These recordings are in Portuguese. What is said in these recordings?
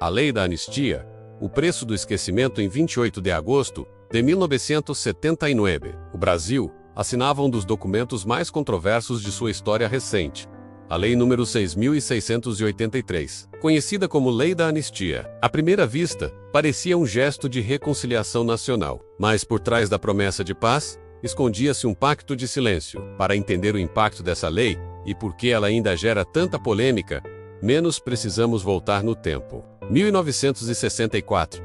a Lei da Anistia, o preço do esquecimento em 28 de agosto de 1979. O Brasil assinava um dos documentos mais controversos de sua história recente, a Lei nº 6.683, conhecida como Lei da Anistia. À primeira vista, parecia um gesto de reconciliação nacional, mas por trás da promessa de paz, escondia-se um pacto de silêncio. Para entender o impacto dessa lei e por que ela ainda gera tanta polêmica, menos precisamos voltar no tempo. 1964.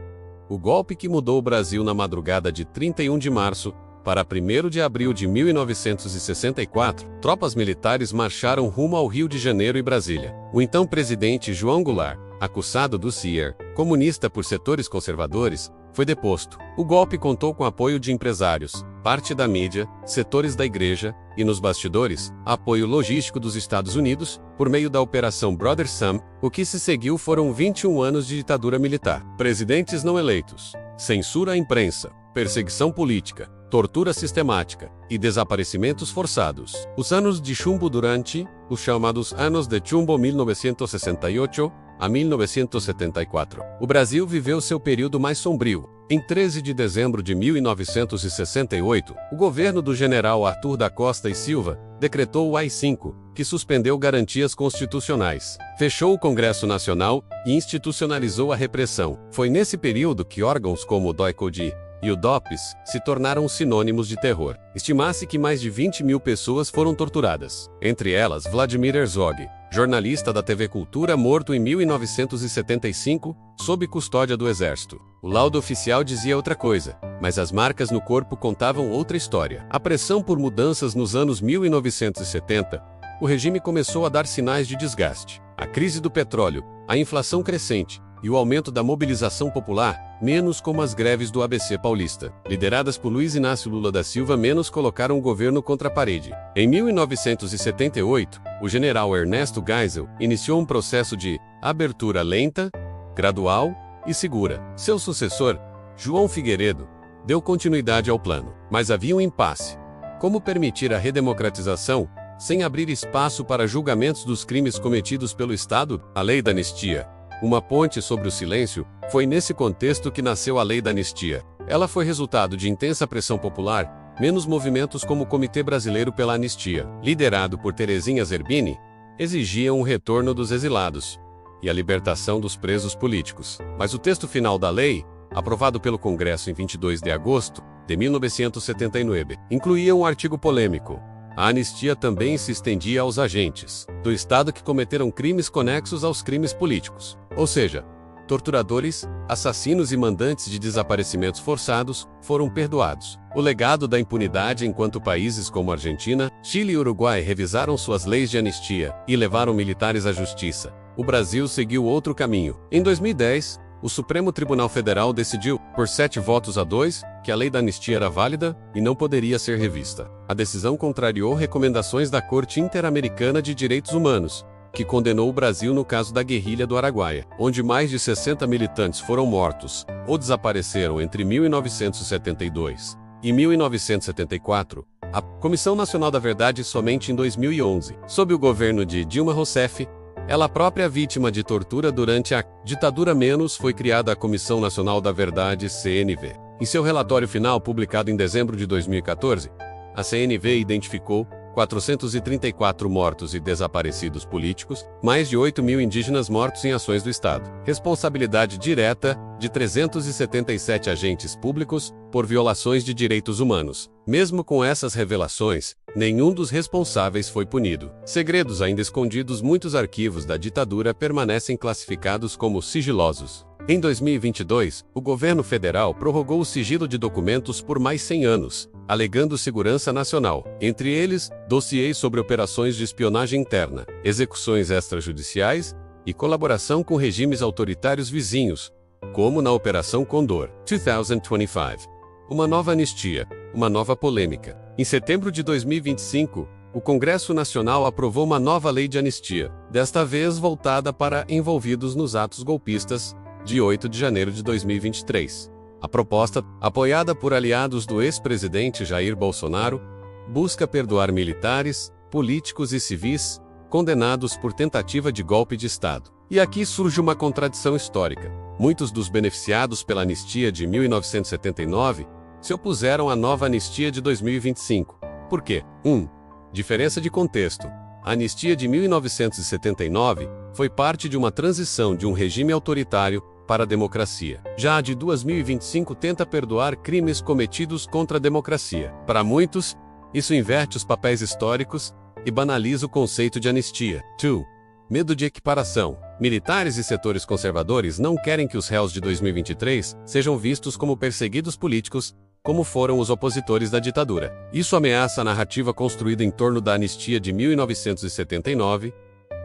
O golpe que mudou o Brasil na madrugada de 31 de março para 1º de abril de 1964, tropas militares marcharam rumo ao Rio de Janeiro e Brasília. O então presidente João Goulart, acusado do CIER, comunista por setores conservadores, foi deposto. O golpe contou com apoio de empresários, parte da mídia, setores da igreja e, nos bastidores, apoio logístico dos Estados Unidos, por meio da Operação Brother Sam. O que se seguiu foram 21 anos de ditadura militar, presidentes não eleitos, censura à imprensa, perseguição política, tortura sistemática e desaparecimentos forçados. Os anos de chumbo durante os chamados anos de chumbo 1968 a 1974. O Brasil viveu seu período mais sombrio. Em 13 de dezembro de 1968, o governo do general Arthur da Costa e Silva decretou o AI-5, que suspendeu garantias constitucionais, fechou o Congresso Nacional e institucionalizou a repressão. Foi nesse período que órgãos como o DOI-CODI e o DOPS se tornaram sinônimos de terror. Estima-se que mais de 20 mil pessoas foram torturadas, entre elas Vladimir Herzog, jornalista da TV Cultura, morto em 1975, sob custódia do Exército. O laudo oficial dizia outra coisa, mas as marcas no corpo contavam outra história. A pressão por mudanças nos anos 1970, o regime começou a dar sinais de desgaste. A crise do petróleo, a inflação crescente e o aumento da mobilização popular, menos como as greves do ABC paulista, lideradas por Luiz Inácio Lula da Silva, menos colocaram o governo contra a parede. Em 1978, o general Ernesto Geisel iniciou um processo de abertura lenta, gradual e segura. Seu sucessor, João Figueiredo, deu continuidade ao plano. Mas havia um impasse. Como permitir a redemocratização sem abrir espaço para julgamentos dos crimes cometidos pelo Estado? A Lei da Anistia, uma ponte sobre o silêncio, foi nesse contexto que nasceu a Lei da Anistia. Ela foi resultado de intensa pressão popular, menos movimentos como o Comitê Brasileiro pela Anistia, liderado por Terezinha Zerbini, exigiam o retorno dos exilados e a libertação dos presos políticos. Mas o texto final da lei, aprovado pelo Congresso em 22 de agosto de 1979, incluía um artigo polêmico. A anistia também se estendia aos agentes do Estado que cometeram crimes conexos aos crimes políticos, ou seja, torturadores, assassinos e mandantes de desaparecimentos forçados, foram perdoados. O legado da impunidade enquanto países como Argentina, Chile e Uruguai revisaram suas leis de anistia e levaram militares à justiça. O Brasil seguiu outro caminho. Em 2010, o Supremo Tribunal Federal decidiu, por 7-2, que a lei da anistia era válida e não poderia ser revista. A decisão contrariou recomendações da Corte Interamericana de Direitos Humanos, que condenou o Brasil no caso da guerrilha do Araguaia, onde mais de 60 militantes foram mortos ou desapareceram entre 1972 e 1974. A Comissão Nacional da Verdade somente em 2011, sob o governo de Dilma Rousseff, ela própria vítima de tortura durante a ditadura, foi criada a Comissão Nacional da Verdade, CNV. Em seu relatório final publicado em dezembro de 2014, a CNV identificou 434 mortos e desaparecidos políticos, mais de 8 mil indígenas mortos em ações do Estado. Responsabilidade direta de 377 agentes públicos por violações de direitos humanos. Mesmo com essas revelações, nenhum dos responsáveis foi punido. Segredos ainda escondidos. Muitos arquivos da ditadura permanecem classificados como sigilosos. Em 2022, o governo federal prorrogou o sigilo de documentos por mais 100 anos, alegando segurança nacional, entre eles, dossiês sobre operações de espionagem interna, execuções extrajudiciais e colaboração com regimes autoritários vizinhos, como na Operação Condor. 2025. Uma nova anistia, uma nova polêmica. Em setembro de 2025, o Congresso Nacional aprovou uma nova lei de anistia, desta vez voltada para envolvidos nos atos golpistas, de 8 de janeiro de 2023. A proposta, apoiada por aliados do ex-presidente Jair Bolsonaro, busca perdoar militares, políticos e civis, condenados por tentativa de golpe de Estado. E aqui surge uma contradição histórica. Muitos dos beneficiados pela anistia de 1979 se opuseram à nova anistia de 2025. Por quê? 1. Diferença de contexto. A anistia de 1979 foi parte de uma transição de um regime autoritário para a democracia. Já a de 2025 tenta perdoar crimes cometidos contra a democracia. Para muitos, isso inverte os papéis históricos e banaliza o conceito de anistia. 2. Medo de equiparação. Militares e setores conservadores não querem que os réus de 2023 sejam vistos como perseguidos políticos, como foram os opositores da ditadura. Isso ameaça a narrativa construída em torno da anistia de 1979.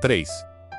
3.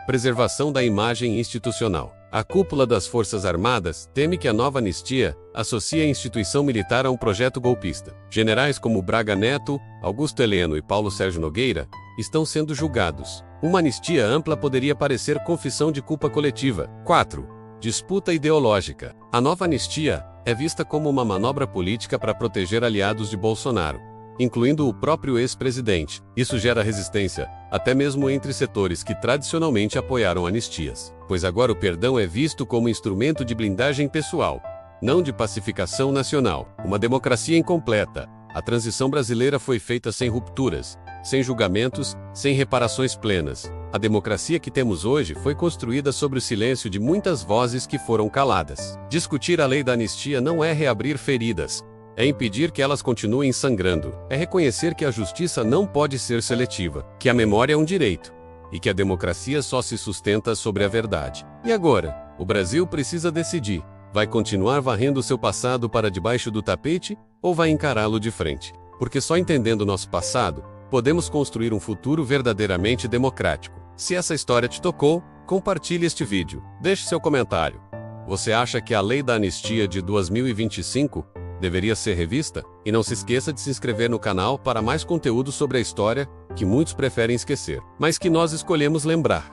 Preservação da imagem institucional. A cúpula das Forças Armadas teme que a nova anistia associe a instituição militar a um projeto golpista. Generais como Braga Neto, Augusto Heleno e Paulo Sérgio Nogueira estão sendo julgados. Uma anistia ampla poderia parecer confissão de culpa coletiva. 4. Disputa ideológica. A nova anistia é vista como uma manobra política para proteger aliados de Bolsonaro, incluindo o próprio ex-presidente. Isso gera resistência, até mesmo entre setores que tradicionalmente apoiaram anistias, pois agora o perdão é visto como instrumento de blindagem pessoal, não de pacificação nacional. Uma democracia incompleta. A transição brasileira foi feita sem rupturas, sem julgamentos, sem reparações plenas. A democracia que temos hoje foi construída sobre o silêncio de muitas vozes que foram caladas. Discutir a lei da anistia não é reabrir feridas, é impedir que elas continuem sangrando. É reconhecer que a justiça não pode ser seletiva, que a memória é um direito, e que a democracia só se sustenta sobre a verdade. E agora? O Brasil precisa decidir. Vai continuar varrendo seu passado para debaixo do tapete ou vai encará-lo de frente? Porque só entendendo nosso passado, podemos construir um futuro verdadeiramente democrático. Se essa história te tocou, compartilhe este vídeo. Deixe seu comentário. Você acha que a lei da anistia de 2025 deveria ser revista? E não se esqueça de se inscrever no canal para mais conteúdo sobre a história que muitos preferem esquecer, mas que nós escolhemos lembrar.